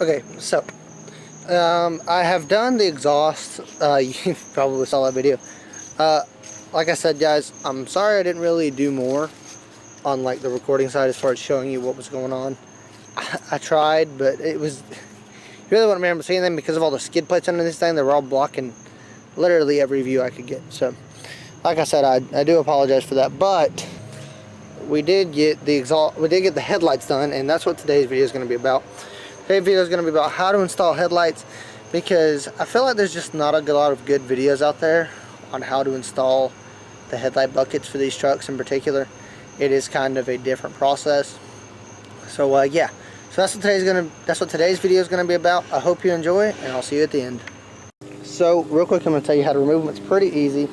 Okay, so I have done the exhaust. You probably saw that video. Like I said, guys, I'm sorry I didn't really do more on like the recording side as far as showing you what was going on. I tried, but it was, you really wouldn't remember seeing them because of all the skid plates under this thing. They were all blocking literally every view I could get. So like I said, I do apologize for that, but we did get the exhaust, we did get the headlights done, and that's what today's video is going to be about. Today's video is going to be about how to install headlights, because I feel like there's just not a lot of good videos out there on how to install the headlight buckets for these trucks in particular. It is kind of a different process. So yeah, so that's what today's video is going to be about. I hope you enjoy it, and I'll see you at the end. So real quick, I'm going to tell you how to remove them. It's pretty easy.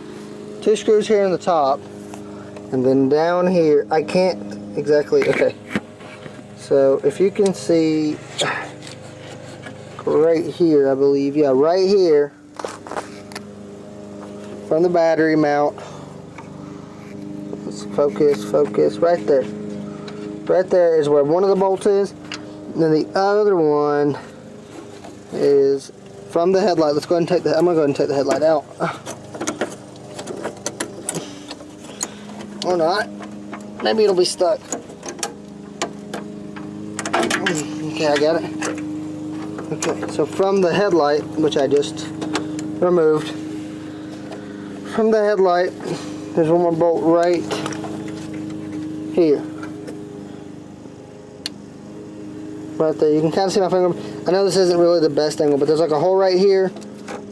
2 screws here in the top, and then down here, I can't exactly, okay. So if you can see right here, I believe, yeah, right here from the battery mount. Let's focus, right there. Right there is where one of the bolts is, and then the other one is from the headlight. Let's go ahead and take the, I'm gonna go ahead and take the headlight out. Or not. Maybe it'll be stuck. Okay, I got it. Okay, so from the headlight, which I just removed, from the headlight, there's one more bolt right here. Right there. You can kind of see my finger. I know this isn't really the best angle, but there's like a hole right here.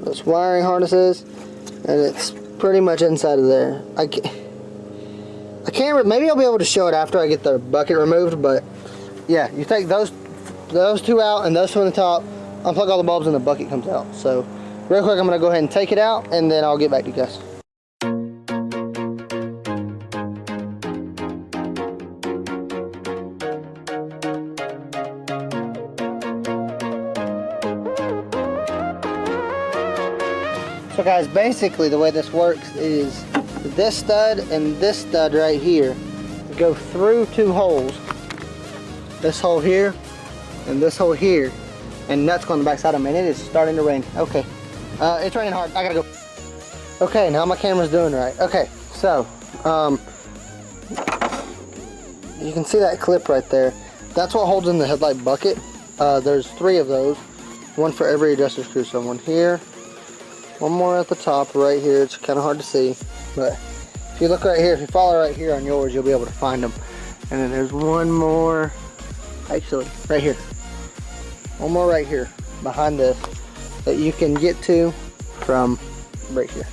Those wiring harnesses, and it's pretty much inside of there. I can't, maybe I'll be able to show it after I get the bucket removed, but yeah, you take those 2 out and those 2 on the top, unplug all the bulbs, and the bucket comes out. So real quick, I'm going to go ahead and take it out, and then I'll get back to you guys. So guys, basically the way this works is this stud and this stud right here go through 2 holes. This hole here and this hole here, and nuts go on the back side of them, and it is starting to rain. Okay, it's raining hard. I gotta go. Okay, now my camera's doing right. Okay, so you can see that clip right there. That's what holds in the headlight bucket. There's 3 of those, one for every adjuster screw. So one here, one more at the top right here. It's kind of hard to see, but if you look right here, if you follow right here on yours, you'll be able to find them. And then there's one more, actually right here, one more right here behind this that you can get to from right here.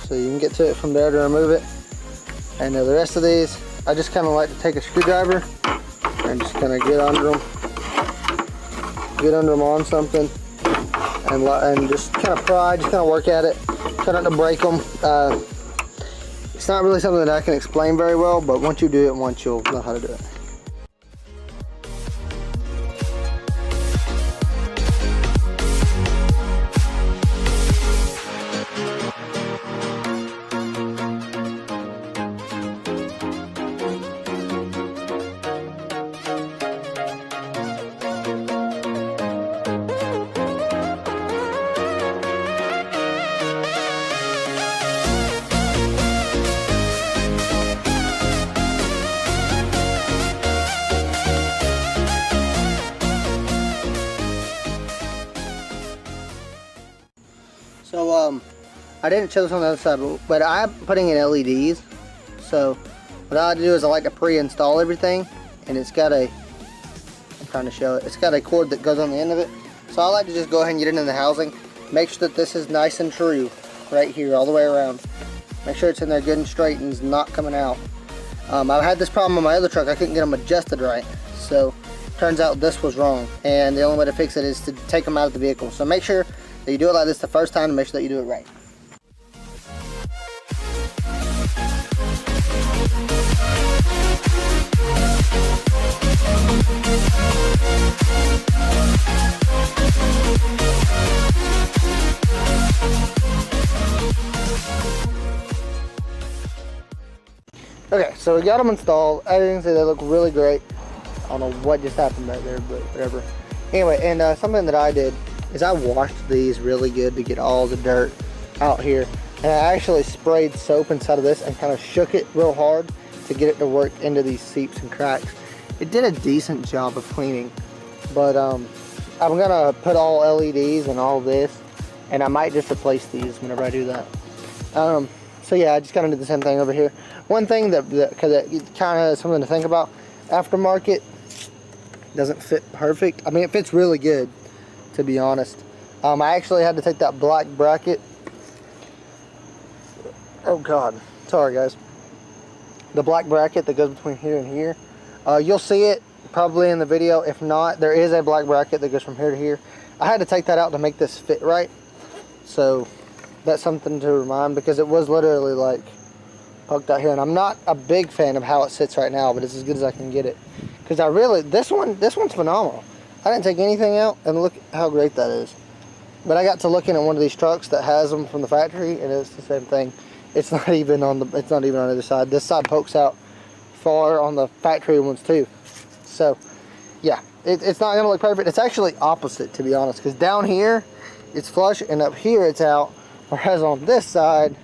So you can get to it from there to remove it. And the rest of these, I just kind of like to take a screwdriver and just kind of get under them on something, and just kind of pry, just kind of work at it, try not to break them. It's not really something that I can explain very well, but once you do it once, you'll know how to do it. So I didn't show this on the other side, but I'm putting in LEDs. So what I like to do is I like to pre-install everything, and it's got a, I'm trying to show it, it's got a cord that goes on the end of it. So I like to just go ahead and get it in the housing. Make sure that this is nice and true right here all the way around. Make sure it's in there good and straight and is not coming out. I've had this problem on my other truck. I couldn't get them adjusted right. So turns out this was wrong, and the only way to fix it is to take them out of the vehicle. So make sure that you do it like this the first time, and make sure that you do it right. Okay, so we got them installed. As you can see, they look really great. I don't know what just happened back there, but whatever. Anyway, and something that I did is I washed these really good to get all the dirt out here. And I actually sprayed soap inside of this and kind of shook it real hard to get it to work into these seeps and cracks. It did a decent job of cleaning, but I'm gonna put all LEDs and all this, and I might just replace these whenever I do that. So yeah, I just kind of did the same thing over here. One thing that kind of something to think about, aftermarket doesn't fit perfect. I mean, it fits really good, to be honest. I actually had to take that black bracket. Oh God, sorry guys. The black bracket that goes between here and here. You'll see it probably in the video. If not, there is a black bracket that goes from here to here. I had to take that out to make this fit right. So that's something to remind, because it was literally like poked out here, and I'm not a big fan of how it sits right now, but it's as good as I can get it. Because I really, this one's phenomenal. I didn't take anything out, and look how great that is. But I got to looking at one of these trucks that has them from the factory, and it's the same thing. It's not even on the other side. This side pokes out far on the factory ones too. So yeah, it's not gonna look perfect. It's actually opposite, to be honest, because down here it's flush and up here it's out, whereas on this side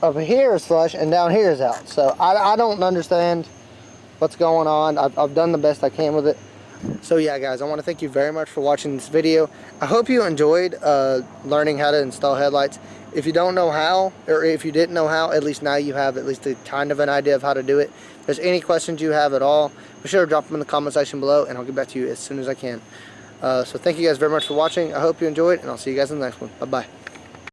up here is flush and down here is out. So I don't understand what's going on. I've done the best I can with it. So yeah guys, I want to thank you very much for watching this video. I hope you enjoyed learning how to install headlights. If you don't know how, or if you didn't know how, at least now you have at least a kind of an idea of how to do it. If there's any questions you have at all, be sure to drop them in the comment section below, and I'll get back to you as soon as I can. So thank you guys very much for watching. I hope you enjoyed, and I'll see you guys in the next one. Bye bye.